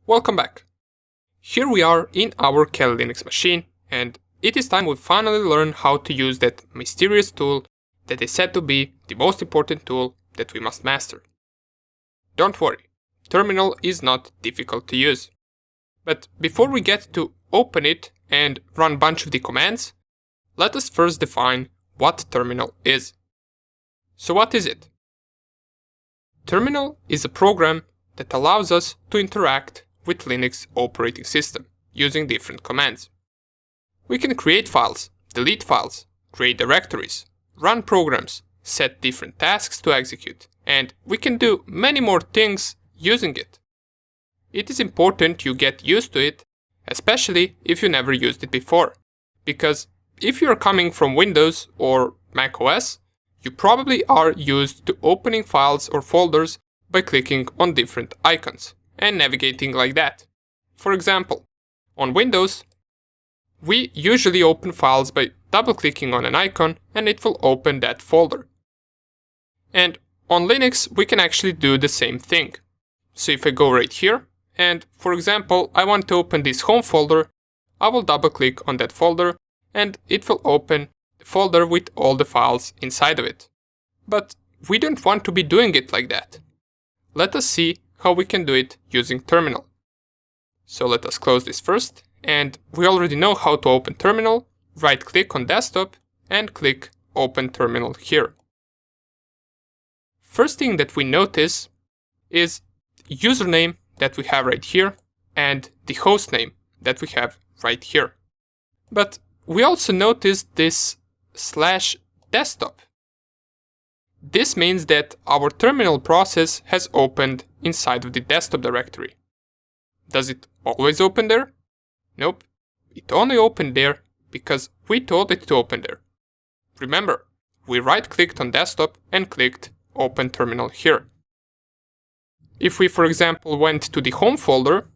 Welcome back. Here we are in our Kali Linux machine, and it is time we finally learn how to use that mysterious tool that is said to be the most important tool that we must master. Don't worry, terminal is not difficult to use. But before we get to open it and run a bunch of the commands, let us first define what terminal is. So what is it? Terminal is a program that allows us to interact with Linux operating system using different commands. We can create files, delete files, create directories, run programs, set different tasks to execute, and we can do many more things using it. It is important you get used to it, especially if you never used it before, because if you are coming from Windows or Mac OS, you probably are used to opening files or folders by clicking on different icons and navigating like that. For example, on Windows, we usually open files by double-clicking on an icon and it will open that folder. And on Linux, we can actually do the same thing. So if I go right here, and for example, I want to open this home folder, I will double-click on that folder and it will open the folder with all the files inside of it. But we don't want to be doing it like that. Let us see how we can do it using terminal. So let us close this first, and we already know how to open terminal. Right click on desktop and click open terminal here. First thing that we notice is the username that we have right here and the host name that we have right here. But we also notice this /desktop. This means that our terminal process has opened inside of the desktop directory. Does it always open there? Nope, it only opened there because we told it to open there. Remember, we right-clicked on desktop and clicked open terminal here. If we, for example, went to the home folder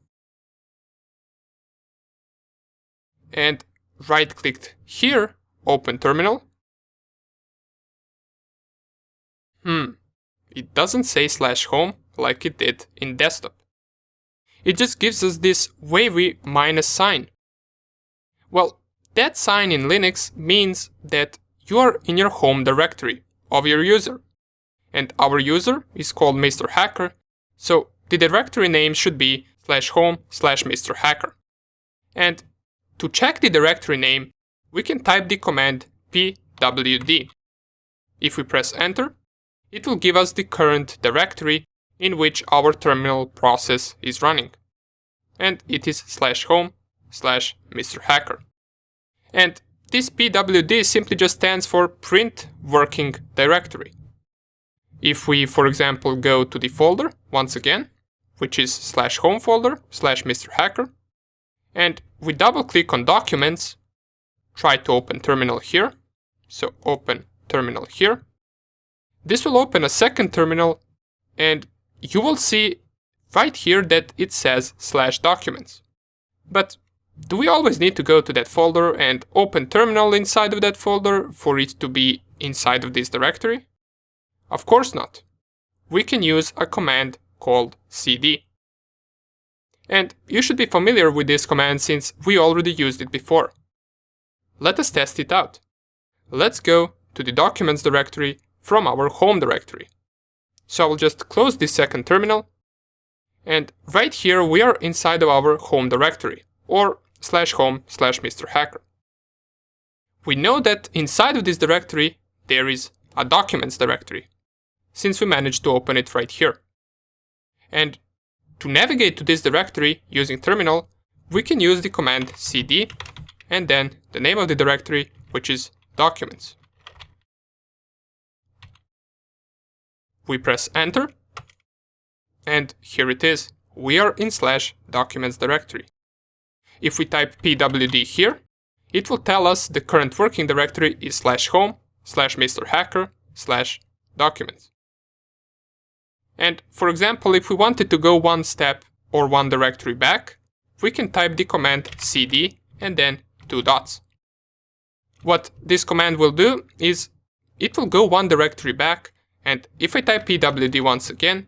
and right-clicked here, open terminal, it doesn't say /home like it did in desktop. It just gives us this wavy minus sign. Well, that sign in Linux means that you are in your home directory of your user. And our user is called Mr. Hacker, so the directory name should be /home/Mr. Hacker. And to check the directory name, we can type the command pwd. If we press enter, it will give us the current directory in which our terminal process is running. And it is /home/Mr. Hacker. And this pwd simply just stands for print working directory. If we, for example, go to the folder once again, which is /home folder /Mr. Hacker, and we double click on documents, try to open terminal here, so open terminal here. This will open a second terminal, and you will see right here that it says /documents. But do we always need to go to that folder and open terminal inside of that folder for it to be inside of this directory? Of course not. We can use a command called cd. And you should be familiar with this command since we already used it before. Let us test it out. Let's go to the documents directory from our home directory. So I will just close this second terminal, and right here we are inside of our home directory, or /home/Mr. Hacker. We know that inside of this directory there is a documents directory, since we managed to open it right here. And to navigate to this directory using terminal, we can use the command cd and then the name of the directory, which is documents. We press enter, and here it is. We are in /documents directory. If we type pwd here, it will tell us the current working directory is /home/Mr. Hacker/documents. And for example, if we wanted to go one step or one directory back, we can type the command cd and then 2 dots. What this command will do is it will go one directory back, and if I type pwd once again,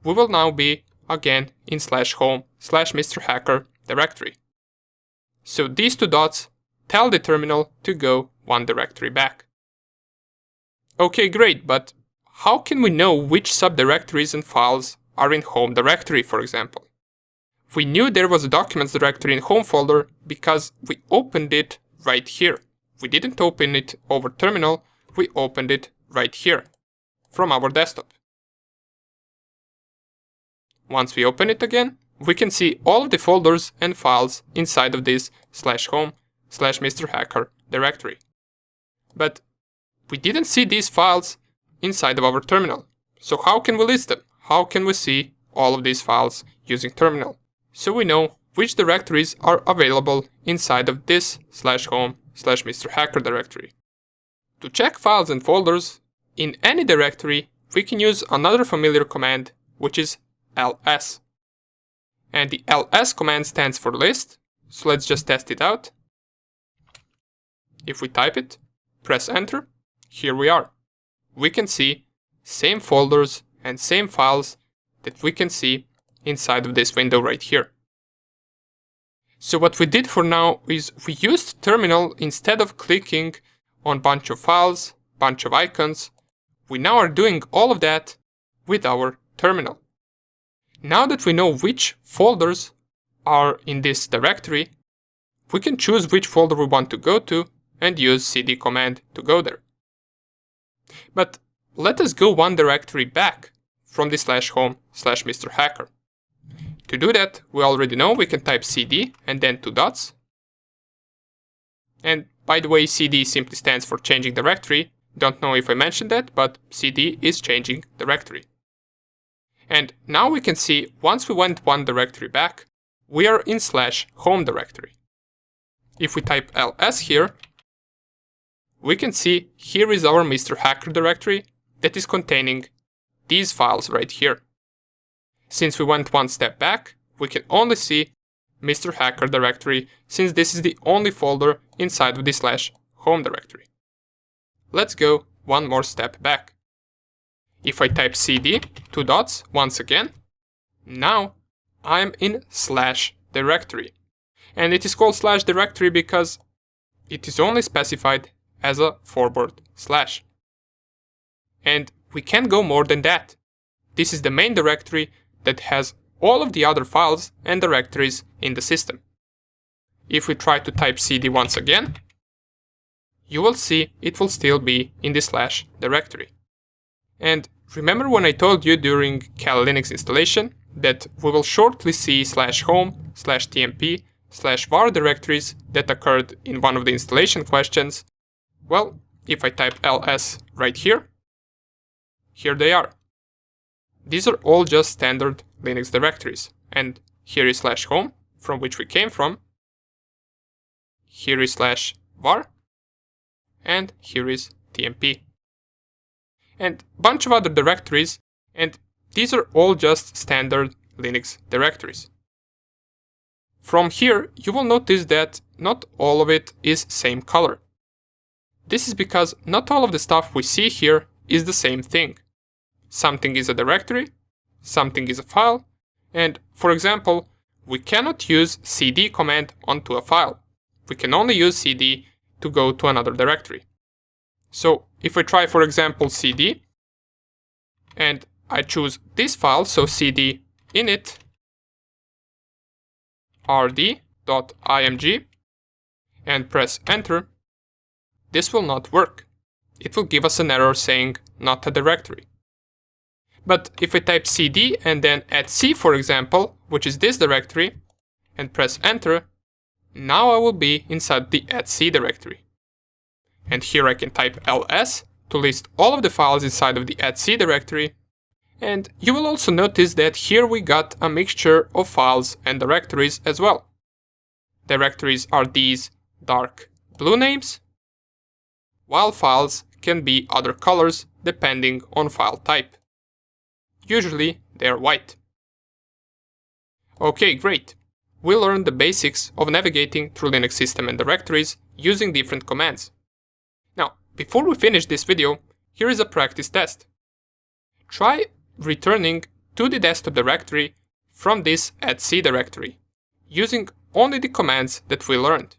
we will now be again in /home/mrhacker directory. So these two dots tell the terminal to go one directory back. Okay, great, but how can we know which subdirectories and files are in home directory, for example? We knew there was a documents directory in home folder because we opened it right here. We didn't open it over terminal, we opened it right here from our desktop. Once we open it again, we can see all of the folders and files inside of this /home/mrhacker directory. But we didn't see these files inside of our terminal. So how can we list them? How can we see all of these files using terminal? So we know which directories are available inside of this /home/mrhacker directory. To check files and folders in any directory, we can use another familiar command, which is ls. And the ls command stands for list, so let's just test it out. If we type it, press enter, here we are. We can see same folders and same files that we can see inside of this window right here. So what we did for now is we used terminal instead of clicking on bunch of files, bunch of icons. We now are doing all of that with our terminal. Now that we know which folders are in this directory, we can choose which folder we want to go to and use cd command to go there. But let us go one directory back from the /home/mrhacker. To do that, we already know we can type cd and then two dots. And by the way, cd simply stands for changing directory. Don't know if I mentioned that, but cd is changing directory. And now we can see once we went one directory back, we are in /home directory. If we type ls here, we can see here is our mrhacker directory that is containing these files right here. Since we went one step back, we can only see mrhacker directory since this is the only folder inside of the /home directory. Let's go one more step back. If I type cd, two dots, once again, now I'm in /directory. And it is called /directory because it is only specified as a forward slash. And we can't go more than that. This is the main directory that has all of the other files and directories in the system. If we try to type cd once again, you will see it will still be in the /directory. And remember when I told you during Kali Linux installation that we will shortly see /home/tmp/var directories that occurred in one of the installation questions? Well, if I type ls right here, here they are. These are all just standard Linux directories. And here is /home, from which we came from. Here is /var. And here is tmp. And a bunch of other directories, and these are all just standard Linux directories. From here, you will notice that not all of it is same color. This is because not all of the stuff we see here is the same thing. Something is a directory, something is a file, and for example, we cannot use cd command onto a file. We can only use cd to go to another directory. So if I try, for example, cd, and I choose this file, so cd init rd.img, and press enter, this will not work. It will give us an error saying not a directory. But if I type cd and then /c, for example, which is this directory, and press enter, now I will be inside the /c directory. And here I can type ls to list all of the files inside of the /c directory. And you will also notice that here we got a mixture of files and directories as well. Directories are these dark blue names, while files can be other colors depending on file type. Usually they are white. Okay, great. We learned the basics of navigating through Linux system and directories using different commands. Now, before we finish this video, here is a practice test. Try returning to the desktop directory from this /c directory, using only the commands that we learned.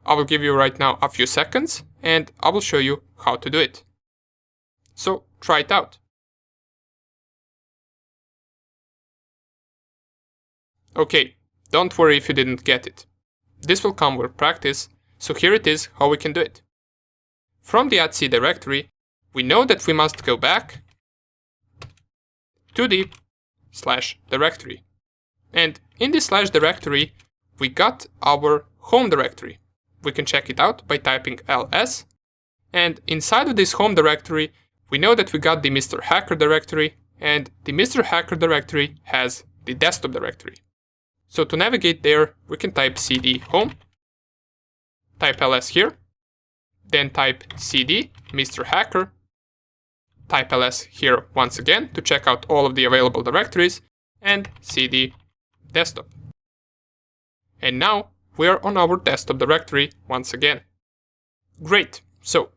I will give you right now a few seconds and I will show you how to do it. So try it out. Okay, don't worry if you didn't get it. This will come with practice, so here it is how we can do it. From the /c directory, we know that we must go back to the /directory. And in the /directory, we got our home directory. We can check it out by typing ls. And inside of this home directory, we know that we got the Mr. Hacker directory, and the Mr. Hacker directory has the desktop directory. So to navigate there, we can type cd home, type ls here, then type cd Mr. Hacker, type ls here once again to check out all of the available directories, and cd desktop. And now we are on our desktop directory once again. Great, so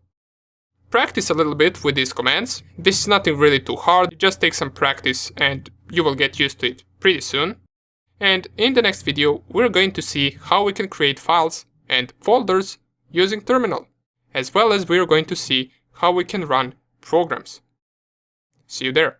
practice a little bit with these commands. This is nothing really too hard, it just takes some practice and you will get used to it pretty soon. And in the next video, we're going to see how we can create files and folders using terminal, as well as we're going to see how we can run programs. See you there.